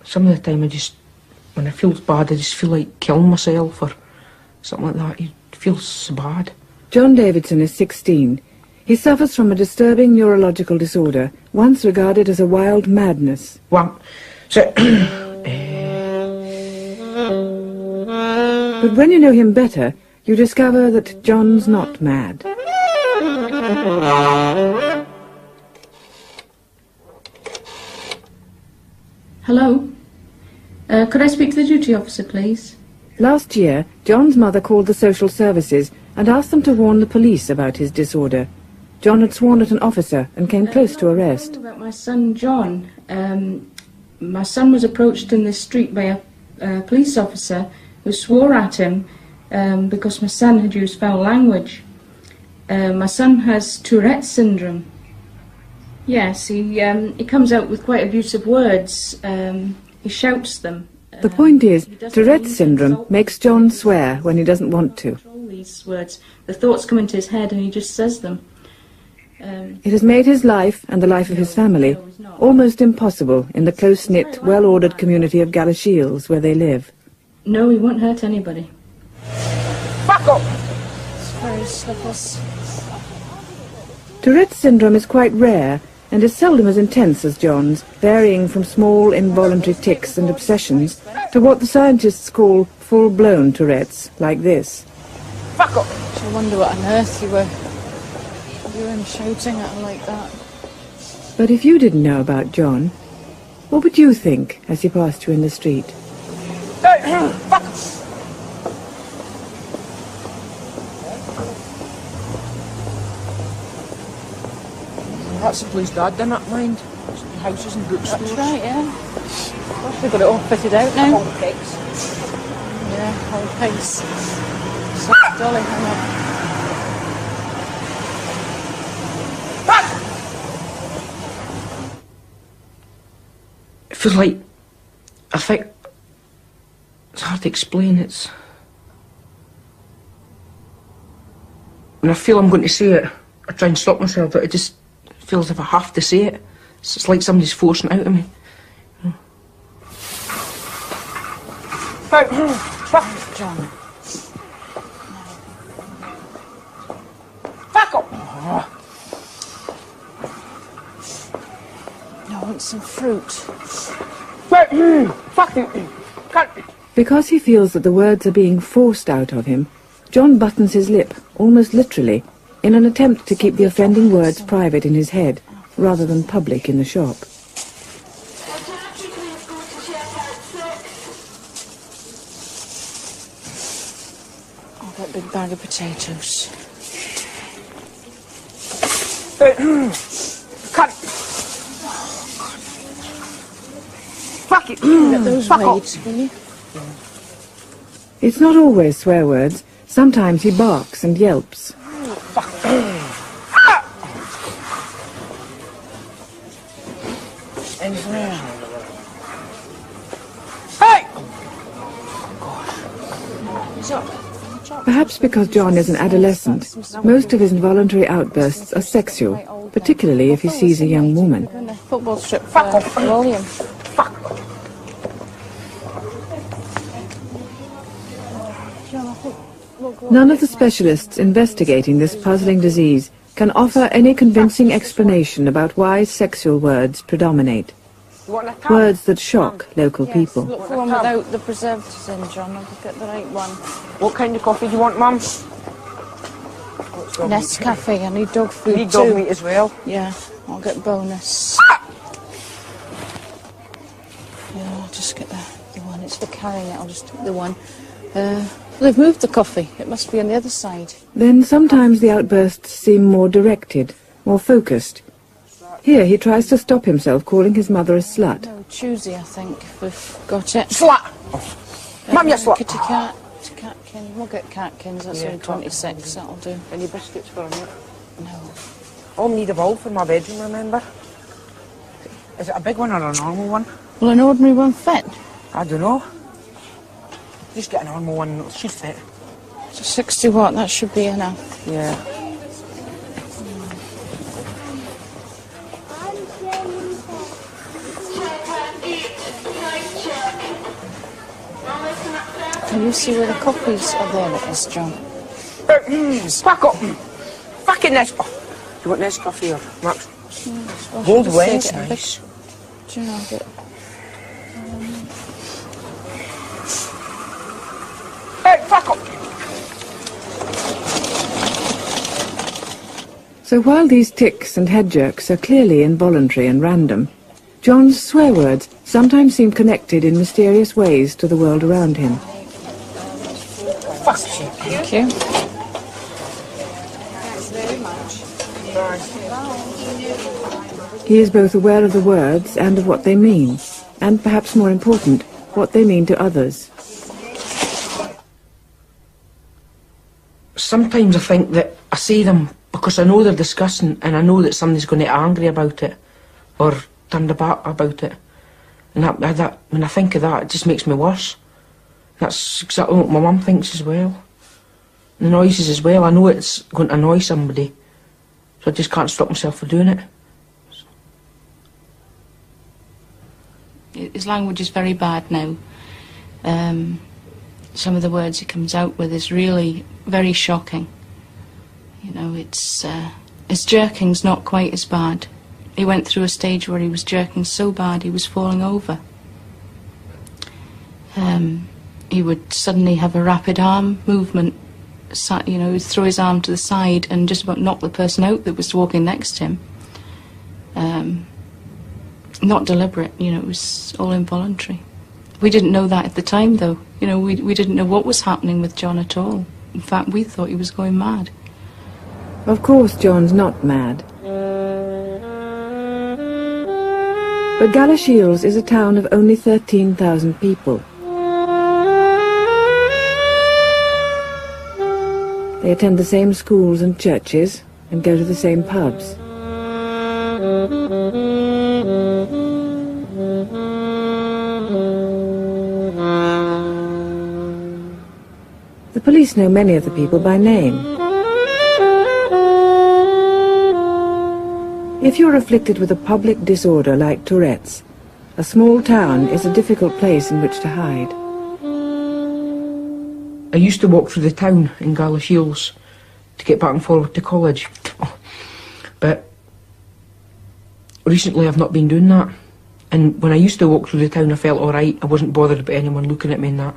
Some of the time when I feel bad, I just feel like killing myself or something like that. You feel so bad. John Davidson is 16. He suffers from a disturbing neurological disorder, once regarded as a wild madness. Well, so... But when you know him better, you discover that John's not mad. Hello? Could I speak to the duty officer, please? Last year, John's mother called the social services and asked them to warn the police about his disorder. John had sworn at an officer and came close to arrest. About my son, John. My son was approached in the street by a police officer who swore at him because my son had used foul language. My son has Tourette syndrome. Yes, he comes out with quite abusive words. He shouts them. The point is, Tourette's syndrome makes John swear when he doesn't want to. These words, the thoughts come into his head and he just says them. It has made his life, and the life of his family, almost impossible in the close-knit, well-ordered community of Galashiels where they live. No, he won't hurt anybody. Back up! It's very slippery. Tourette's syndrome is quite rare and is seldom as intense as John's, varying from small involuntary tics and obsessions to what the scientists call full-blown Tourette's, like this. Back up! I wonder what on earth you were doing, shouting at her like that. But if you didn't know about John, what would you think as he passed you in the street? Back up! That's the place Dad didn't mind. Houses and bookstores. That's right, yeah. Of course, we've got it all fitted out now. All the pigs. Yeah, all the pigs. So, Dolly, hang on. It feels like, I think, it's hard to explain. It's when I feel I'm going to say it, I try and stop myself, but it just feels as if I have to say it. It's like somebody's forcing it out of me. John. Back up! I want some fruit. Because he feels that the words are being forced out of him, John buttons his lip, almost literally, in an attempt to keep the offending words private in his head, rather than public in the shop. I'll get a big bag of potatoes. Cut! Fuck it! Get those weighed, will you? It's not always swear words. Sometimes he barks and yelps. Perhaps because John is an adolescent, most of his involuntary outbursts are sexual, particularly if he sees a young woman. Football strip for William. None of the specialists investigating this puzzling disease can offer any convincing explanation about why sexual words predominate. Words that shock local people. Look for one without the preservatives in, John. I'll get the right one. What kind of coffee do you want, Mum? Nescafe. I need dog food You need too. dog meat as well? Yeah, I'll get bonus. Yeah, I'll just get the one. It's for carrying it. I'll just take the one. They've moved the coffee. It must be on the other side. Then sometimes the outbursts seem more directed, more focused. Here he tries to stop himself calling his mother a slut. No, Tuesday, I think. We've got it. Slut! Mum, you slut! Kitty cat. Catkin. We'll get catkins. That's only 26. That'll do. Any biscuits for me? No. I'll need a bowl for my bedroom, remember? Is it a big one or a normal one? Will an ordinary one fit? I don't know. Just get a normal one, it should fit. So 60 watt, that should be enough. Yeah. Can you see where the coffees are? There it is, John. Fuck up! Fucking this. Oh, you want this coffee or Max? Well, Gold just wings, take it a nice. bit. Do you know, a bit. Hey, fuck up! So while these tics and head jerks are clearly involuntary and random, John's swear words sometimes seem connected in mysterious ways to the world around him. Fuck you. Thank you. He is both aware of the words and of what they mean, and perhaps more important, what they mean to others. Sometimes I think that I say them because I know they're disgusting and I know that somebody's going to get angry about it or turn about it. And that when I think of that, it just makes me worse. That's exactly what my mum thinks as well. The noises as well, I know it's going to annoy somebody, so I just can't stop myself from doing it. His language is very bad now. Some of the words he comes out with is really very shocking. You know, his jerking's not quite as bad. He went through a stage where he was jerking so bad he was falling over. He would suddenly have a rapid arm movement. You know, he'd throw his arm to the side and just about knock the person out that was walking next to him. Not deliberate, you know, it was all involuntary. We didn't know that at the time, though. You know, we didn't know what was happening with John at all. In fact, we thought he was going mad. Of course John's not mad. But Galashiels is a town of only 13,000 people. They attend the same schools and churches and go to the same pubs. The police know many of the people by name. If you're afflicted with a public disorder like Tourette's, a small town is a difficult place in which to hide. I used to walk through the town in Galashiels to get back and forward to college. But recently I've not been doing that. And when I used to walk through the town I felt alright, I wasn't bothered about anyone looking at me and that.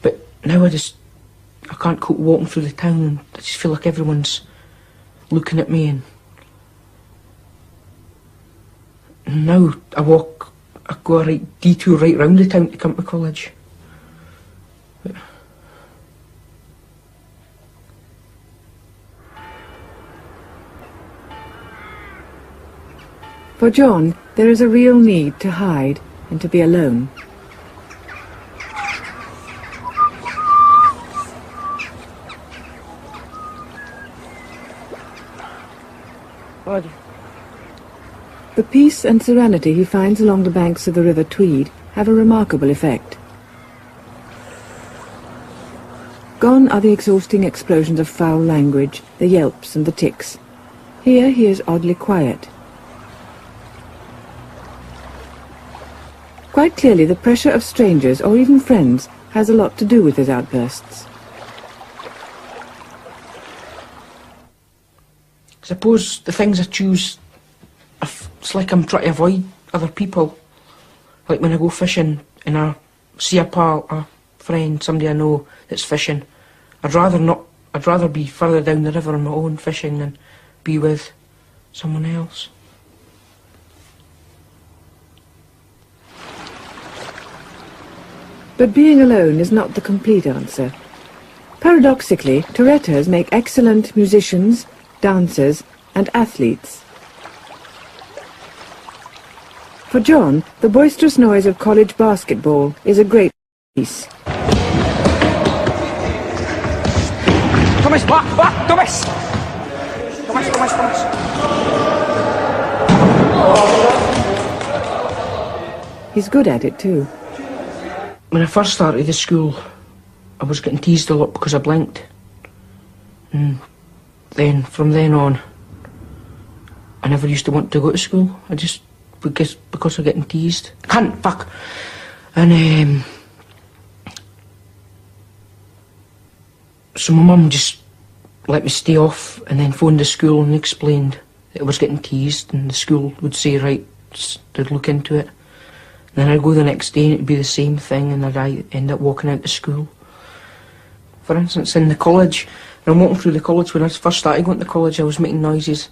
But now I can't cope walking through the town and I just feel like everyone's looking at me, and now I go a right detour right round the town to come to college. But for John, there is a real need to hide and to be alone. The peace and serenity he finds along the banks of the River Tweed have a remarkable effect. Gone are the exhausting explosions of foul language, the yelps and the tics. Here he is oddly quiet. Quite clearly the pressure of strangers or even friends has a lot to do with his outbursts. I suppose the things I choose, it's like I'm trying to avoid other people. Like when I go fishing and I see a friend, somebody I know that's fishing, I'd rather be further down the river on my own fishing than be with someone else. But being alone is not the complete answer. Paradoxically, Touretters make excellent musicians, dancers and athletes. For John, the boisterous noise of college basketball is a great piece. Thomas, back, Thomas! Thomas. He's good at it too. When I first started the school, I was getting teased a lot because I blinked. And then, from then on, I never used to want to go to school. I just, because of getting teased. Can't, fuck. And So my mum just let me stay off and then phoned the school and explained that I was getting teased, and the school would say, right, they'd look into it. And then I'd go the next day and it'd be the same thing, and I'd end up walking out to school. For instance, in the college, and I'm walking through the college, when I first started going to college, I was making noises.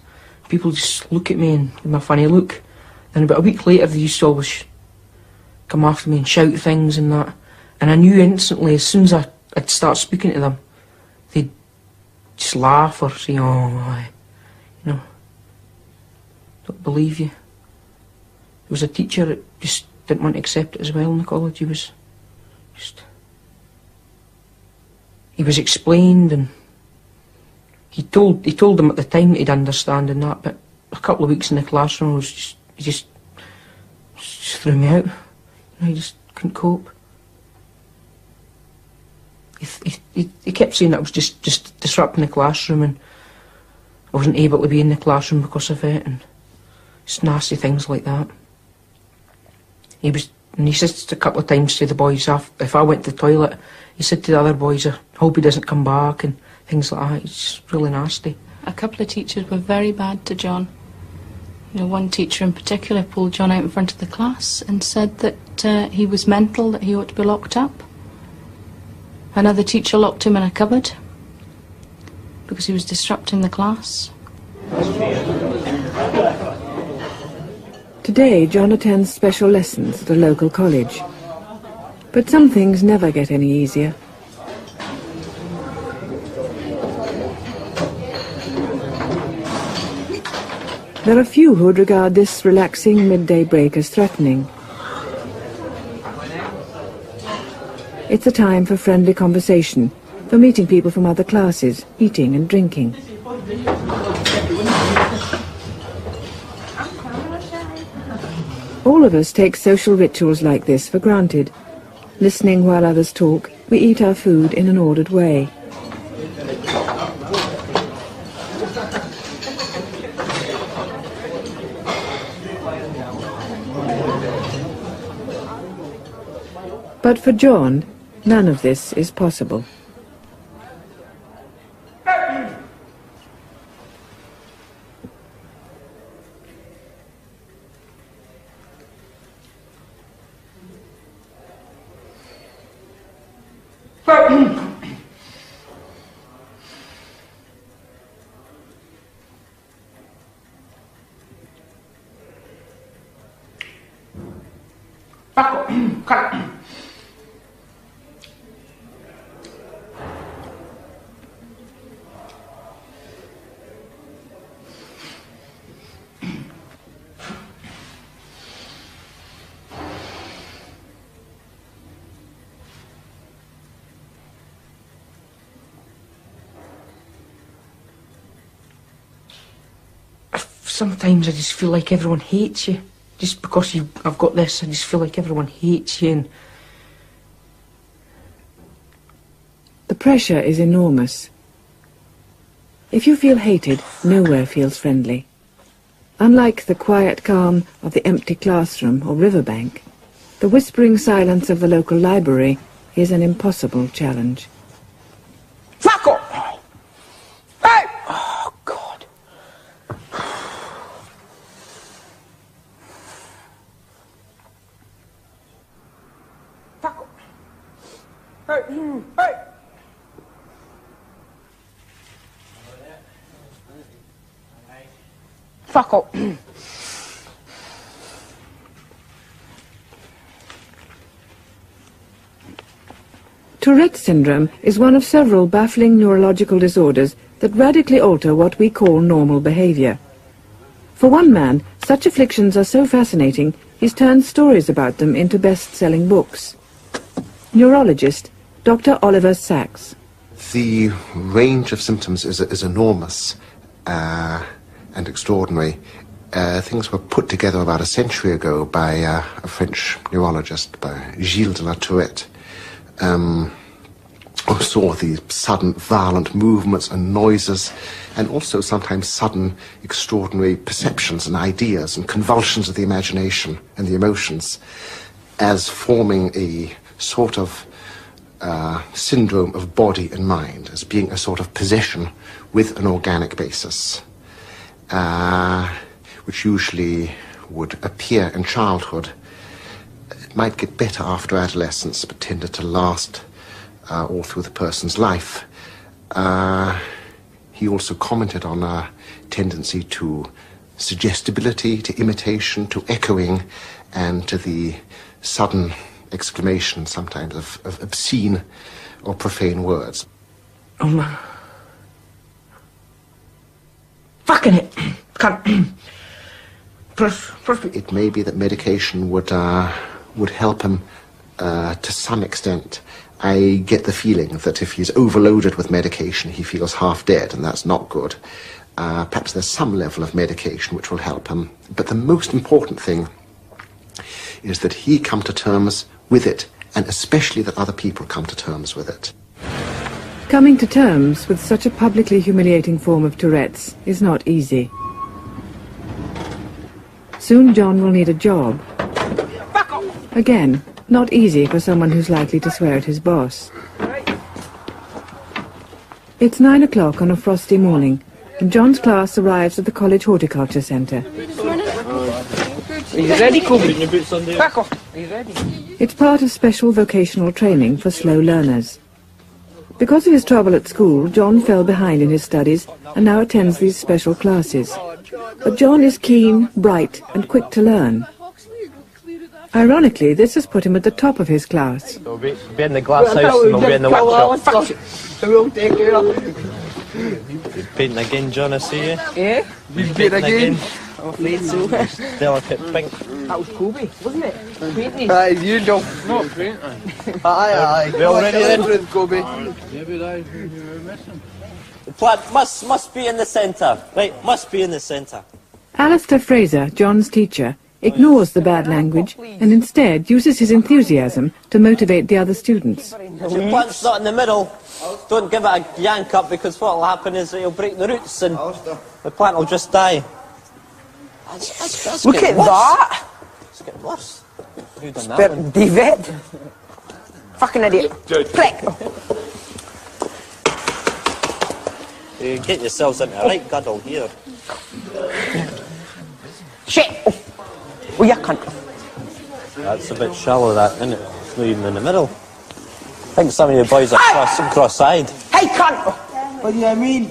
People just look at me and give me a funny look. Then about a week later, they used to always come after me and shout things and that. And I knew instantly, as soon as I'd start speaking to them, they'd just laugh or say, oh, aye, you know, don't believe you. There was a teacher that just didn't want to accept it as well in the college. He was explained, and he told them at the time that he'd understand and that, but a couple of weeks in the classroom, he just threw me out. You know, he just couldn't cope. He kept saying that I was just disrupting the classroom, and I wasn't able to be in the classroom because of it, and just nasty things like that. And he said a couple of times to the boys, if I went to the toilet, he said to the other boys, I hope he doesn't come back, and things like that. It's really nasty. A couple of teachers were very bad to John. You know, one teacher in particular pulled John out in front of the class and said that he was mental, that he ought to be locked up. Another teacher locked him in a cupboard because he was disrupting the class. Today, John attends special lessons at a local college. But some things never get any easier. There are few who would regard this relaxing midday break as threatening. It's a time for friendly conversation, for meeting people from other classes, eating and drinking. All of us take social rituals like this for granted. Listening while others talk, we eat our food in an ordered way. But for John, none of this is possible. Sometimes I just feel like everyone hates you. Just because I've got this, I just feel like everyone hates you. And the pressure is enormous. If you feel hated, nowhere feels friendly. Unlike the quiet calm of the empty classroom or riverbank, the whispering silence of the local library is an impossible challenge. Fuck off! Hey! Oh, God. Fuck off! Hey! Hey! Fuck off! Tourette syndrome is one of several baffling neurological disorders that radically alter what we call normal behavior. For one man, such afflictions are so fascinating, he's turned stories about them into best-selling books. Neurologist Dr. Oliver Sacks. The range of symptoms is enormous and extraordinary. Things were put together about a century ago by a French neurologist, by Gilles de la Tourette, who saw these sudden violent movements and noises, and also sometimes sudden extraordinary perceptions and ideas and convulsions of the imagination and the emotions, as forming a sort of syndrome of body and mind as being a sort of possession with an organic basis, which usually would appear in childhood. It might get better after adolescence, but tended to last all through the person's life. He also commented on a tendency to suggestibility, to imitation, to echoing, and to the sudden exclamation sometimes of obscene or profane words. Fucking it! Can't. It may be that medication would help him to some extent. I get the feeling that if he's overloaded with medication, he feels half dead, and that's not good. Perhaps there's some level of medication which will help him. But the most important thing is that he come to terms with it, and especially that other people come to terms with it. Coming to terms with such a publicly humiliating form of Tourette's is not easy. Soon John will need a job. Again, not easy for someone who's likely to swear at his boss. It's 9 o'clock on a frosty morning, and John's class arrives at the college horticulture centre. Are you ready, Kobe? Back off. Are you ready? It's part of special vocational training for slow learners. Because of his trouble at school, John fell behind in his studies and now attends these special classes. But John is keen, bright, and quick to learn. Ironically, this has put him at the top of his class. We'll be in the glass house and we'll be in the workshop. We'll take care of it. You're painting again, John, I see you. Yeah? You're painting again. I'm afraid so. Delicate pink. That was Kobe, wasn't it? Painting. Aye, you don't. Not painting. Aye. We all ready then? Kobe. The plant must be in the centre. Right, must be in the centre. Alistair Fraser, John's teacher, ignores the bad language and instead uses his enthusiasm to motivate the other students. If your plant's not in the middle, don't give it a yank up, because what will happen is it'll break the roots and the plant will just die. Look at that! It's getting worse. Who done that But one? David! Fucking idiot. Prick! You get yourselves into a right guddle here. Shit! Oh, you cunt. That's a bit shallow, that, isn't it? It's not even in the middle. I think some of you boys are cross-eyed. Hey, cunt! What do you mean?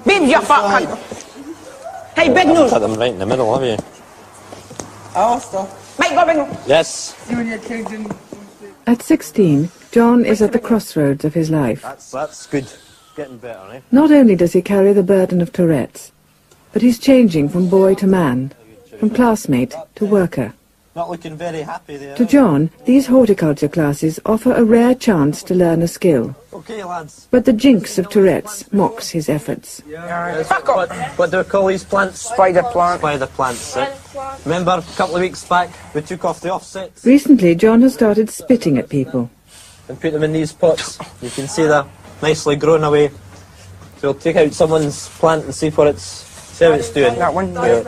Babe, you fuck cunt! Hey, big Put nose! them right in the middle, have you? Alistair, Mate, go big nose! Yes. you and your kids in... At 16, John is at the crossroads of his life. That's good. Getting better, eh? Not only does he carry the burden of Tourette's, but he's changing from boy to man, from classmate to worker. Not looking very happy there. To John, these horticulture classes offer a rare chance to learn a skill. Okay, lads. But the jinx of Tourette's mocks his efforts. What do we call these plants? Spider plant. Spider plants. Remember, a couple of weeks back, we took off the offsets Recently, John has started spitting at people. and put them in these pots. You can see they're nicely grown away. So we'll take out someone's plant and see how it's doing. That one. Yeah.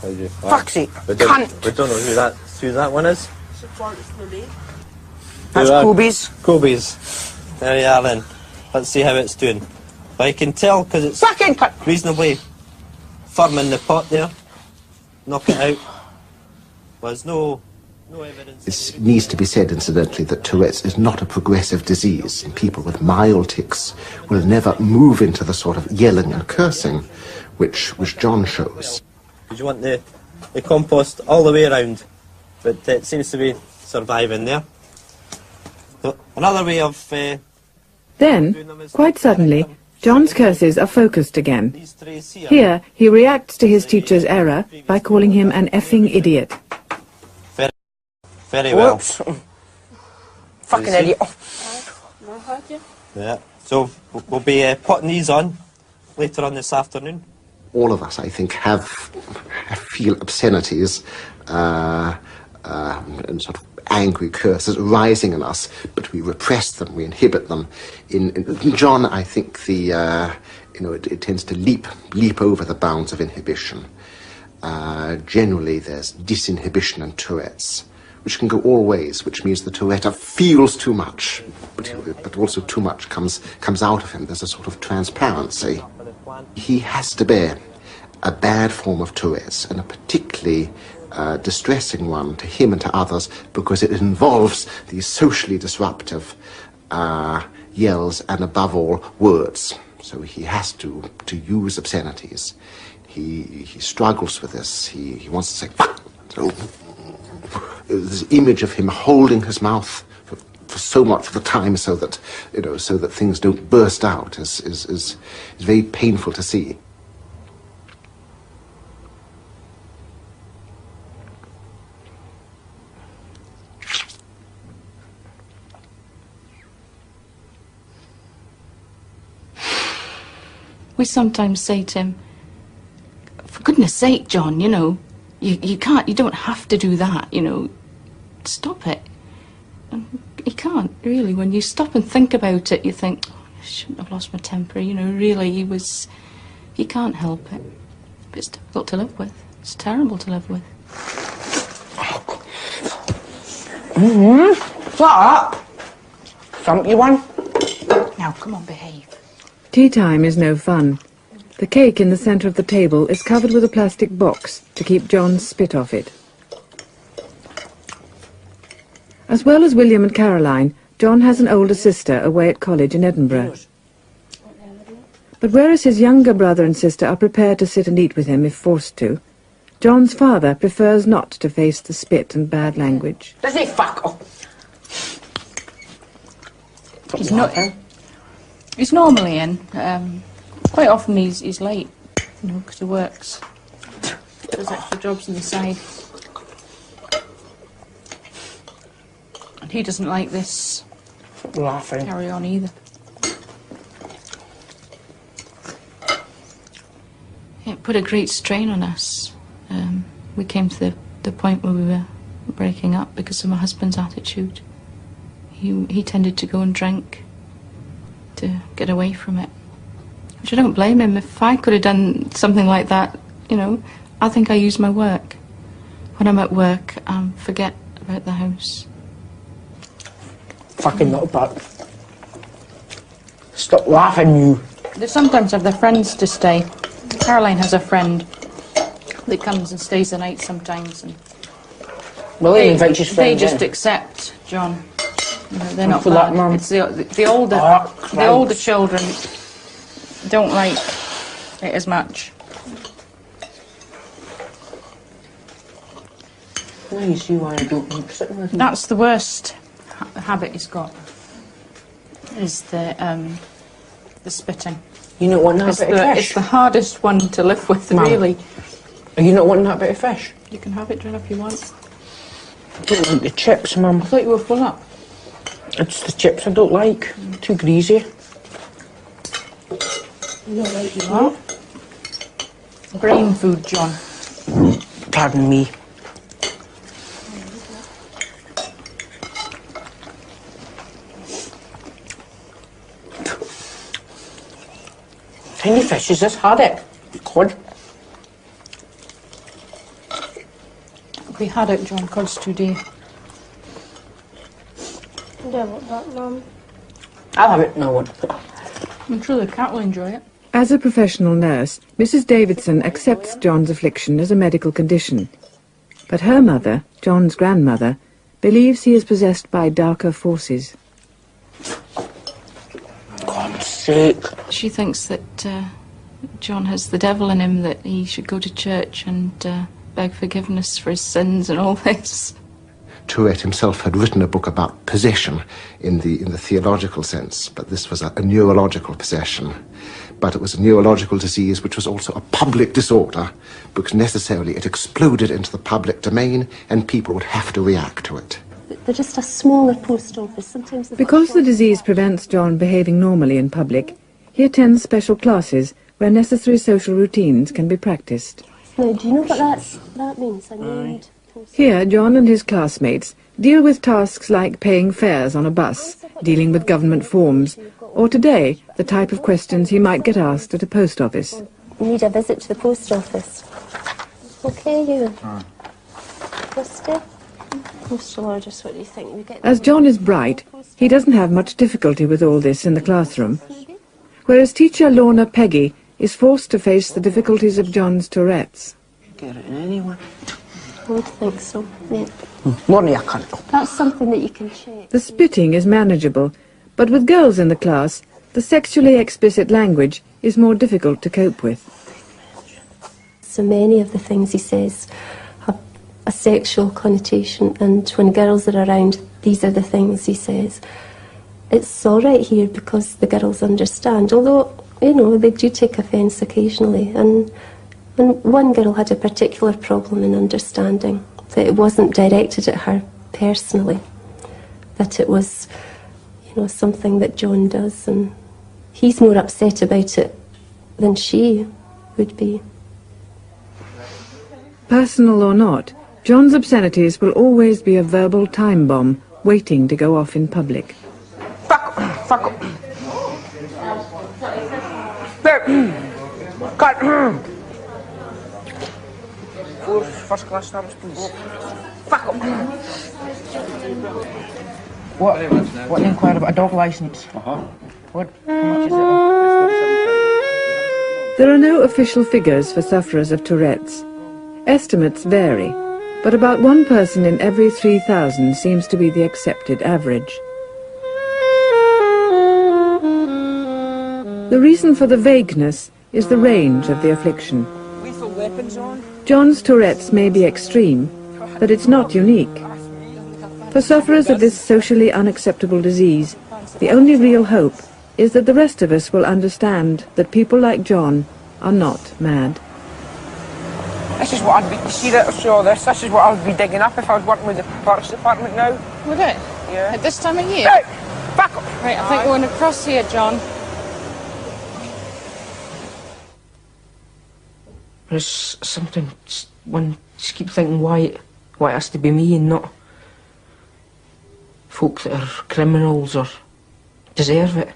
How do you- Fuck's sake. We Cunt! don't know who that one is. That's Kobe's. Kobe's. There you are then. Let's see how it's doing. But I can tell because it's Fucking cunt! reasonably firm in the pot there. Knock it out. There's no evidence. It needs to be said, incidentally, that Tourette's is not a progressive disease, and people with mild tics will never move into the sort of yelling and cursing which John shows. You want the compost all the way around, but it seems to be surviving there. So another way of Then, quite suddenly, John's curses are focused again. these trays here. Here, he reacts to his teacher's error by calling him an effing idiot. Very well. Whoops. Fucking see? idiot. Yeah. So we'll be potting these on later on this afternoon. All of us, I think, feel obscenities and sort of angry curses rising in us, but we repress them, we inhibit them. In John, I think it tends to leap over the bounds of inhibition. Generally, there's disinhibition in Tourette's, which can go all ways, which means the Tourette feels too much, but also too much comes out of him. There's a sort of transparency. He has to bear a bad form of Tourette's, and a particularly distressing one to him and to others, because it involves these socially disruptive yells and, above all, words. So he has to use obscenities. He struggles with this. He wants to say, fuck. So, this image of him holding his mouth for so much of the time, so that things don't burst out, is very painful to see. We sometimes say to him, for goodness sake, John, you can't, you don't have to do that, stop it. And he can't, really. When you stop and think about it, you think, oh, I shouldn't have lost my temper, really, he can't help it. But it's difficult to live with. It's terrible to live with. Shut up! Thump you one? Now, come on, behave. Tea time is no fun. The cake in the centre of the table is covered with a plastic box to keep John's spit off it. As well as William and Caroline, John has an older sister away at college in Edinburgh. But whereas his younger brother and sister are prepared to sit and eat with him if forced to, John's father prefers not to face the spit and bad language. Does he fuck off? He's normally in. Quite often he's late, because he works. Does extra jobs on the side. And he doesn't like this Laughing. carry on either. It put a great strain on us. We came to the point where we were breaking up because of my husband's attitude. He tended to go and drink to get away from it. Which I don't blame him. If I could have done something like that, I think I use my work. When I'm at work, I forget about the house. Fucking little butt. Stop laughing, you. They sometimes have their friends to stay. Caroline has a friend that comes and stays the night sometimes, and William invites his they friends just in. accept John. They're not for that, bad. Mum. It's the older children don't like it as much. Now you see why I don't keep sitting with him. That's the worst habit he's got. Is the spitting. You not want that It's bit of it's fish? the hardest one to live with, Mum. really. Are you not wanting that bit of fish? You can have it, John, if you want. I don't like the chips, Mum. I thought you were full up. It's the chips I don't like. Too greasy. You are. Brain food, John. Pardon me. Tiny fish, is this had it? Cod. We had it, John. Cod's today. I don't want that, Mum. I'll have it. No one. I'm sure the cat will enjoy it. As a professional nurse, Mrs. Davidson accepts John's affliction as a medical condition. But her mother, John's grandmother, believes he is possessed by darker forces. God's sake. She thinks that John has the devil in him, that he should go to church and beg forgiveness for his sins and all this. Tourette himself had written a book about possession in the theological sense, but this was a neurological possession. But it was a neurological disease which was also a public disorder, because necessarily it exploded into the public domain and people would have to react to it. They're just a smaller post office. Sometimes Because the disease prevents John behaving normally in public, he attends special classes where necessary social routines can be practiced. No, do you know what that means? I need... Here, John and his classmates deal with tasks like paying fares on a bus, dealing with government forms, or today, the type of questions he might get asked at a post office. You need a visit to the post office. Okay, you. Rusty? Posterologist, what do you think? We get As John is bright, he doesn't have much difficulty with all this in the classroom, whereas teacher Lorna Peggy is forced to face the difficulties of John's Tourette's. Get it in anyone. I would think so, yeah. Morning, I can't. That's something that you can check. The spitting is manageable, but with girls in the class, the sexually explicit language is more difficult to cope with. So many of the things he says have a sexual connotation, and when girls are around, these are the things he says. It's all right here because the girls understand, although, you know, they do take offence occasionally. And one girl had a particular problem in understanding that it wasn't directed at her personally, that it was, you know, something that John does, and he's more upset about it than she would be. Personal or not, John's obscenities will always be a verbal time bomb waiting to go off in public. Fuck up, fuck up. There. Cut. Four first class stamps, please. Fuck up. What an inquiry about a dog licence? What? How much is it? There are no official figures for sufferers of Tourette's. Estimates vary, but about one person in every 3,000 seems to be the accepted average. The reason for the vagueness is the range of the affliction. Lethal weapons on. John's Tourette's may be extreme, but it's not unique. For sufferers of this socially unacceptable disease, the only real hope is that the rest of us will understand that people like John are not mad. This is what I'd be, you see that, so this is what I'd be digging up if I was working with the parts department now. Would it? Yeah. At this time of year? Hey, back up. Right, I think we're going across here, John. There's something, one just keep thinking why it has to be me and not folk that are criminals or deserve it.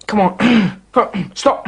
Come on, stop.